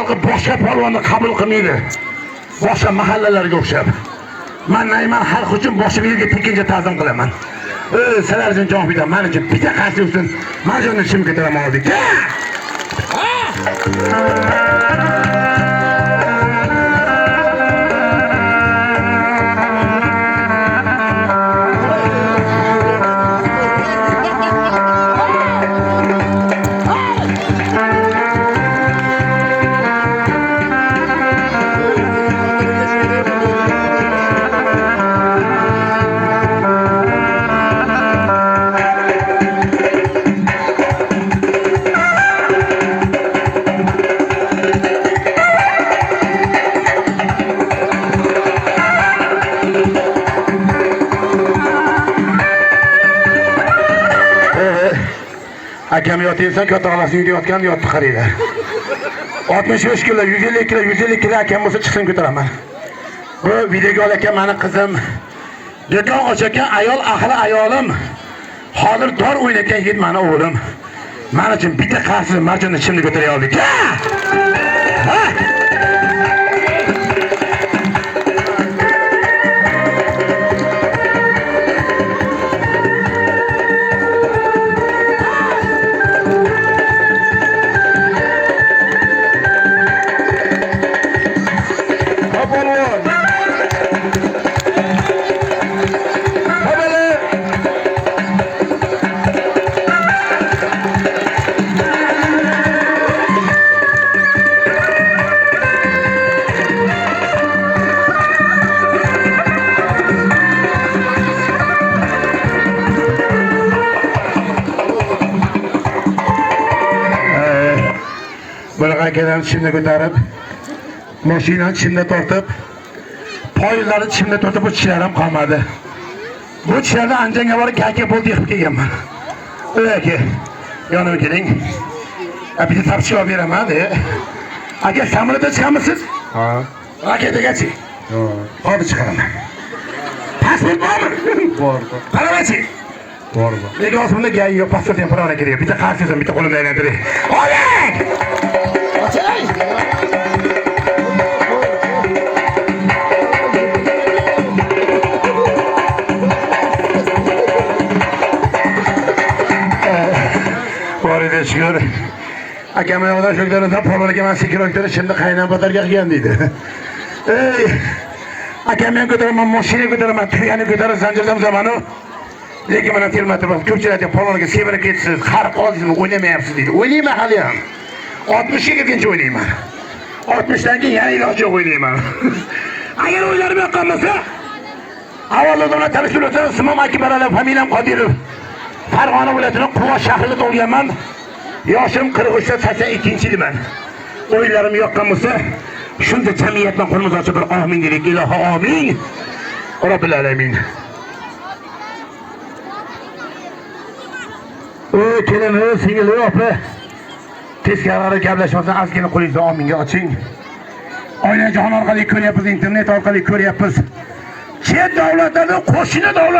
xalqi boshqa polvonni qabul qilmaydi. Boshqa mahallalarga o'xshab. Men nayman xalq uchun boshqa yerga tekincha ta'zim qilaman. Sizlar uchun jon fido, men uchun bitta qarshi uchun majonni ishim ko'taraman oldik. Akam yotaysan, katta xolasining yotgan yotdi qaraylar. 65 kilo, 150 kilo, 150 kilo akam bo'lsa chiqsin ko'taraman. Bu videoga olakan meni qizim. Do'kon ochakan ayol ahli ayolim. Hozir dor o'ynagan yigit meni o'g'lim. Men uchun bitta qarshi marjonni ichimni ko'tara oldik. Akadan chimni ko'tarib, mashinani chimda tortib, poylarni chimda tortib o'tishlari ham qolmadi. Bu ishlarda anjanga borib kaka bo'ldi yig'ib kelganman. Aka, yonimga keling. Bitta topshiriq olib beraman de. Aka, samolyotda chiqamisiz? Ha. Raketaga-chi? Yo'q. Hozir chiqaman. Pasport bormi? Bor. Qarachi? Bor. Lekin hozirda gay yo'q, pasport ham pulga kerak. Bitta qarsizim, bitta qo'limda aylantiring. Oling! Borida shukr. Akam yo'qdan shuklardan polvonga men sekretari şimdi qaynan batarga qilgan deydi. Ey! Akam men ko'taraman, mashina ko'taraman, tuyani ko'tarib zanjirdan zamanu. Lekin mana termati bor. Ko'pchilik polvonga sevirib ketsiz, qarib qoldingizmi, o'ynamayapsiz deydi. O'ynayman hali ham. 60 ga kelguncha o'ynayman. 60 dan keyin yana iloji yo'q o'ynayman. Agar o'ylarim yoqqan bo'lsa, avvaldan tanishib o'tsangiz, ismim Akbar Ali, familiyam Qodirov. Farg'ona viloyatining Quvosh shahrida tug'ilganman. Yoshim 43 da 82-yilman. O'ylarim yoqqan bo'lsa, shunda jamiyatdan qo'limiz ochib bir amin deylik. Ilohi amin. Robbil alamin. Kelin, singil opa. Teskari gaplashmasa, ozgina qo'lingizni ominga oching. Oyna jahon orqali ko'ryapmiz, internet orqali ko'ryapmiz. Chet davlatlarda qo'shni davlat